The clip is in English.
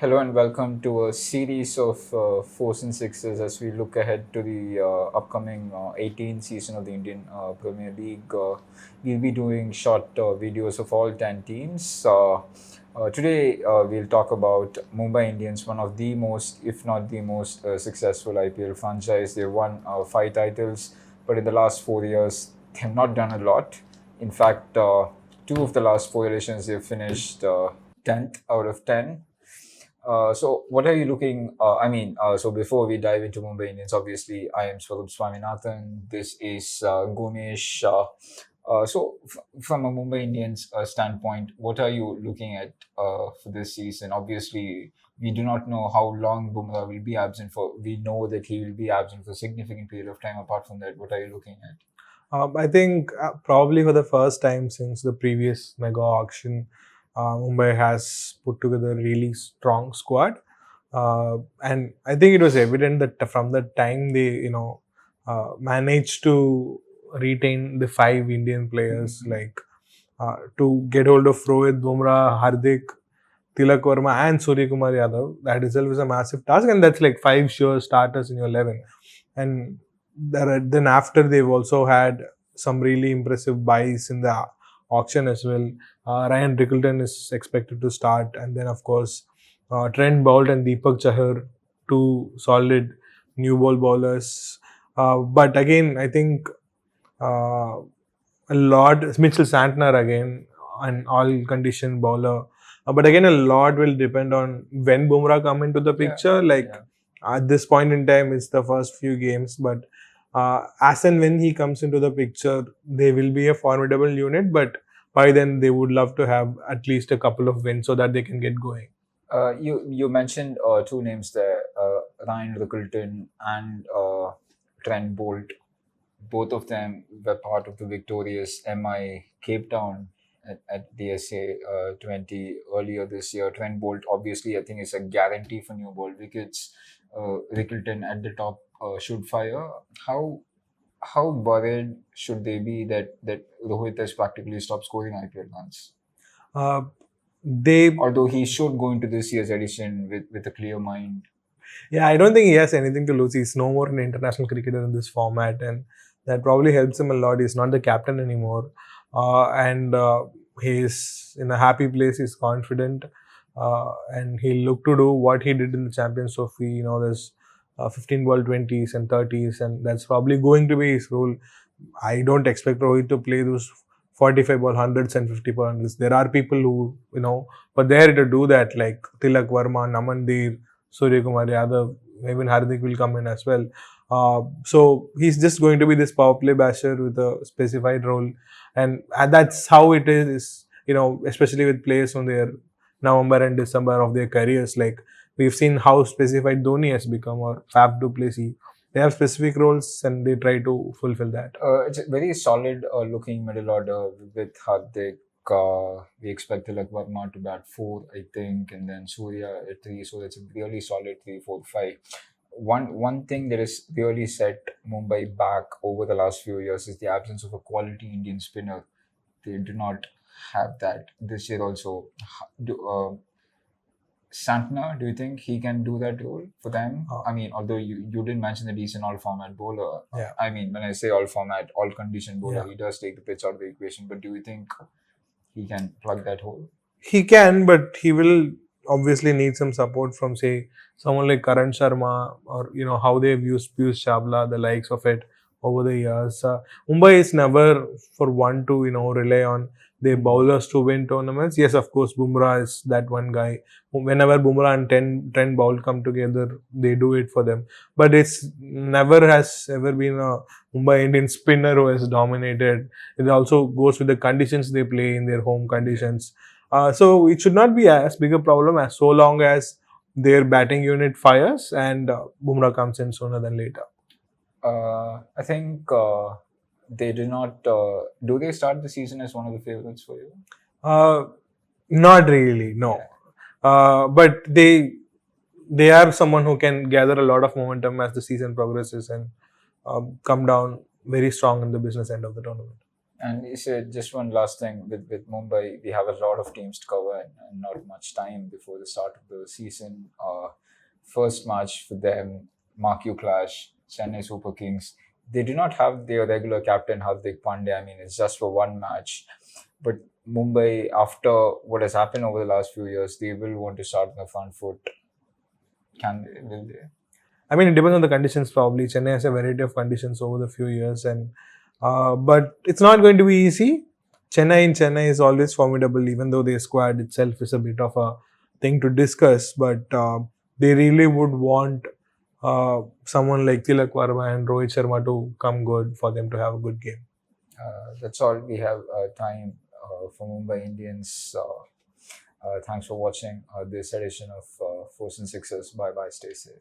Hello and welcome to a series of fours and sixes as we look ahead to the upcoming 18th season of the Indian Premier League. We'll be doing short videos of all 10 teams. Today, we'll talk about Mumbai Indians, one of the most, if not the most, successful IPL franchise. They won five titles, but in the last 4 years, they have not done a lot. In fact, two of the last four editions, they've finished 10th out of 10. So what are you looking? So before we dive into Mumbai Indians, obviously I am Swaroop Swaminathan. This is Gomesh. From a Mumbai Indians standpoint, what are you looking at for this season? Obviously, we do not know how long Bumrah will be absent for. We know that he will be absent for a significant period of time. Apart from that, what are you looking at? I think probably for the first time since the previous mega auction, Mumbai has put together a really strong squad, and I think it was evident that from the time they, managed to retain the five Indian players, like to get hold of Rohit, Bumrah, Hardik, Tilak Verma, and Surya Kumar Yadav. That itself is a massive task, and that's like five sure starters in your 11. And then after they've also had some really impressive buys in the auction as well. Ryan Rickleton is expected to start, and then of course Trent Boult and Deepak Chahar, two solid new ball bowlers. But again, I think uh, a lot Mitchell Santner again, an all condition bowler. But again, a lot will depend on when Bumrah come into the picture. At this point in time, it's the first few games, but as and when he comes into the picture, they will be a formidable unit. But by then, they would love to have at least a couple of wins so that they can get going. You mentioned two names there, Ryan Rickleton and Trent Boult. Both of them were part of the victorious MI Cape Town at DSA 20 earlier this year. Trent Boult, obviously, I think is a guarantee for new ball wickets. Rickleton at the top should fire. How worried should they be that Rohit has practically stopped scoring IPL runs? Uh, they Although he should go into this year's edition with a clear mind. Yeah, I don't think he has anything to lose. He's no more an international cricketer in this format, and that probably helps him a lot. He's not the captain anymore, and he's in a happy place. He's confident, and he'll look to do what he did in the Champions Trophy. There's 15 ball 20s and 30s, and that's probably going to be his role. I don't expect Rohit to play those 45 ball hundreds and 50 ball hundreds. There are people who, but there to do that, like Tilak Verma, Namandir, Surya Kumar Yadav, even Hardik will come in as well. So he's just going to be this power play basher with a specified role, and that's how it is. Especially with players from their November and December of their careers. Like we've seen how specified Dhoni has become, or Faf du Plessis. They have specific roles and they try to fulfill that. It's a very solid looking middle order with Hardik. We expect Tilak Verma to bat four, I think, and then Surya at three. So it's a really solid 3, 4, 5. One thing that has really set Mumbai back over the last few years is the absence of a quality Indian spinner. They do not have that this year also. Santner, do you think he can do that role for them? I mean, although you did mention that he's an all format bowler. Yeah. I mean, when I say all format, all condition bowler, Yeah. he does take the pitch out of the equation. But do you think he can plug that hole? He can, but he will obviously need some support from, say, someone like Karan Sharma, or how they've used Piyush Chawla, the likes of it over the years. Mumbai is never for one to rely on their bowlers to win tournaments. Yes, of course, Bumrah is that one guy. Whenever Bumrah and Trent Boult come together, they do it for them. But it's never has ever been a Mumbai Indian spinner who has dominated. It also goes with the conditions they play in their home conditions. So it should not be as big a problem as so long as their batting unit fires and Bumrah comes in sooner than later. I think they do not. Do they start the season as one of the favorites for you? Not really, no. But they are someone who can gather a lot of momentum as the season progresses and come down very strong in the business end of the tournament. And you said just one last thing with Mumbai, we have a lot of teams to cover and not much time before the start of the season. First match for them, marquee clash, Chennai Super Kings. They do not have their regular captain Hardik Pandya. I mean, it's just for one match. But Mumbai, after what has happened over the last few years, they will want to start on the front foot. Can they? Will they? I mean, it depends on the conditions. Probably Chennai has a variety of conditions over the few years, and but it's not going to be easy. Chennai in Chennai is always formidable, even though their squad itself is a bit of a thing to discuss. But they really would want someone like Tilak Varma and Rohit Sharma to come good for them to have a good game. That's all we have time for Mumbai Indians. Thanks for watching this edition of Force and Sixes. Bye bye. Stay safe.